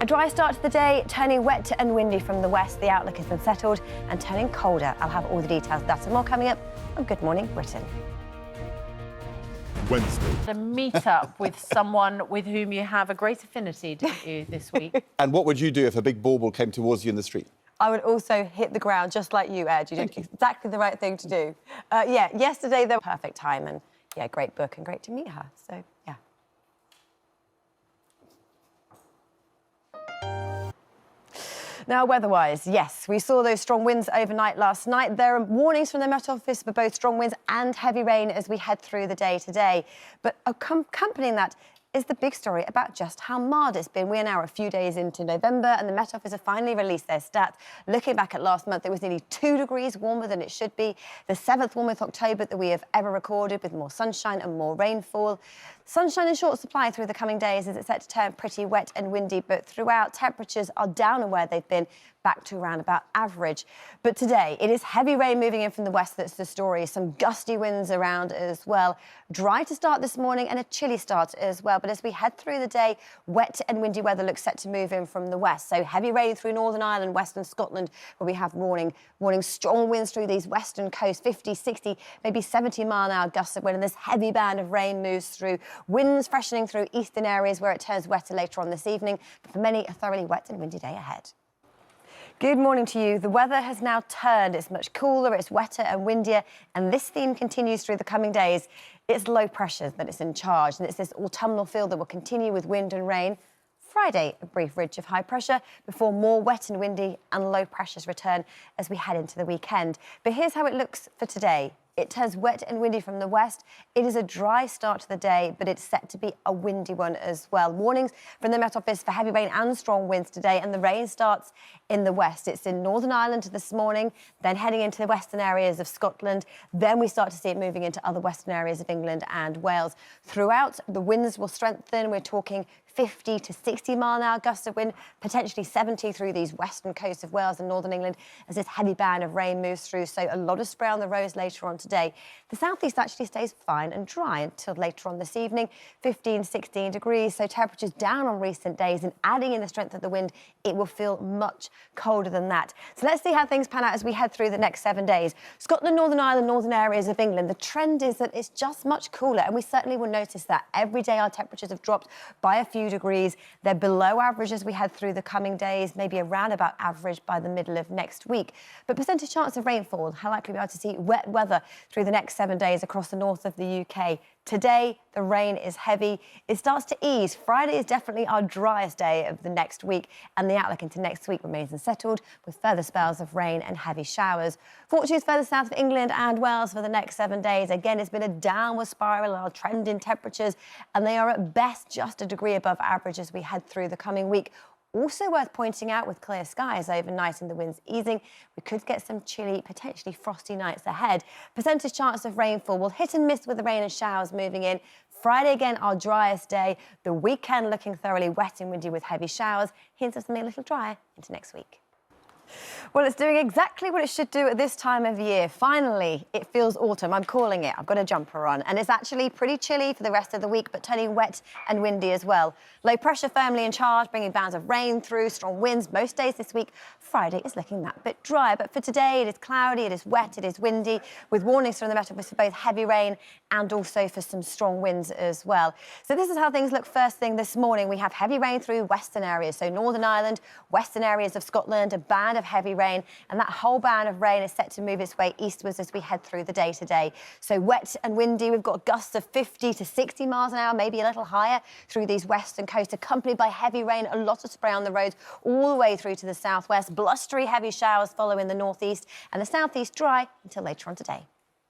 A dry start to the day, turning wet and windy from the west. The outlook has been settled and turning colder. I'll have all the details of that and more coming up on Good Morning Britain. Wednesday. To meet up with someone with whom you have a great affinity, don't you, this week? And what would you do if a big bauble came towards you in the street? I would also hit the ground just like you, Ed. You did exactly the right thing to do. Yesterday, the perfect time, and yeah, great book and great to meet her. So, yeah. Now, weather-wise, yes, we saw those strong winds overnight last night. There are warnings from the Met Office for both strong winds and heavy rain as we head through the day today. But accompanying that is the big story about just how mild it's been. We are now a few days into November and the Met Office have finally released their stats. Looking back at last month, it was nearly 2 degrees warmer than it should be. The 7th warmest October that we have ever recorded, with more sunshine and more rainfall. Sunshine in short supply through the coming days as it's set to turn pretty wet and windy, but throughout temperatures are down on where they've been, back to around about average. But today, it is heavy rain moving in from the west that's the story. Some gusty winds around as well. Dry to start this morning and a chilly start as well. But as we head through the day, wet and windy weather looks set to move in from the west. So heavy rain through Northern Ireland, western Scotland, where we have warning strong winds through these western coasts, 50, 60, maybe 70-mile-an-hour gusts of wind. And this heavy band of rain moves through. Winds freshening through eastern areas where it turns wetter later on this evening. But for many, a thoroughly wet and windy day ahead. Good morning to you. The weather has now turned. It's much cooler, it's wetter and windier, and this theme continues through the coming days. It's low pressure that is in charge, and it's this autumnal feel that will continue with wind and rain. Friday, a brief ridge of high pressure before more wet and windy and low pressures return as we head into the weekend. But here's how it looks for today. It turns wet and windy from the west. It is a dry start to the day, but it's set to be a windy one as well. Warnings from the Met Office for heavy rain and strong winds today, and the rain starts in the west. It's in Northern Ireland this morning, then heading into the western areas of Scotland. Then we start to see it moving into other western areas of England and Wales. Throughout, the winds will strengthen. We're talking 50 to 60-mile-an-hour gusts of wind, potentially 70 through these western coasts of Wales and northern England as this heavy band of rain moves through. So a lot of spray on the roads later on today. The southeast actually stays fine and dry until later on this evening, 15, 16 degrees. So temperatures down on recent days, and adding in the strength of the wind, it will feel much colder than that. So let's see how things pan out as we head through the next 7 days. Scotland, Northern Ireland, northern areas of England, the trend is that it's just much cooler, and we certainly will notice that. Every day our temperatures have dropped by a few degrees. They're below average as we head through the coming days, maybe around about average by the middle of next week. But percentage chance of rainfall, how likely we are to see wet weather through the next 7 days across the north of the UK. Today, the rain is heavy. It starts to ease. Friday is definitely our driest day of the next week, and the outlook into next week remains unsettled with further spells of rain and heavy showers. Fortunes further south of England and Wales for the next 7 days. Again, it's been a downward spiral, our trend in temperatures, and they are at best just a degree above average as we head through the coming week. Also worth pointing out, with clear skies overnight and the winds easing, we could get some chilly, potentially frosty nights ahead. Percentage chance of rainfall will hit and miss with the rain and showers moving in. Friday again, our driest day. The weekend looking thoroughly wet and windy with heavy showers. Hints of something a little drier into next week. Well, it's doing exactly what it should do at this time of year. Finally, it feels autumn. I'm calling it. I've got a jumper on. And it's actually pretty chilly for the rest of the week, but turning wet and windy as well. Low pressure firmly in charge, bringing bands of rain through, strong winds most days this week. Friday is looking that bit dry, but for today, it is cloudy, it is wet, it is windy, with warnings from the Met Office for both heavy rain and also for some strong winds as well. So this is how things look first thing this morning. We have heavy rain through western areas, so Northern Ireland, western areas of Scotland, a band of heavy rain, and that whole band of rain is set to move its way eastwards as we head through the day today. So wet and windy, we've got gusts of 50 to 60 miles an hour, maybe a little higher through these western coasts, accompanied by heavy rain, a lot of spray on the roads all the way through to the southwest. Blustery heavy showers follow in the northeast, and the southeast dry until later on today.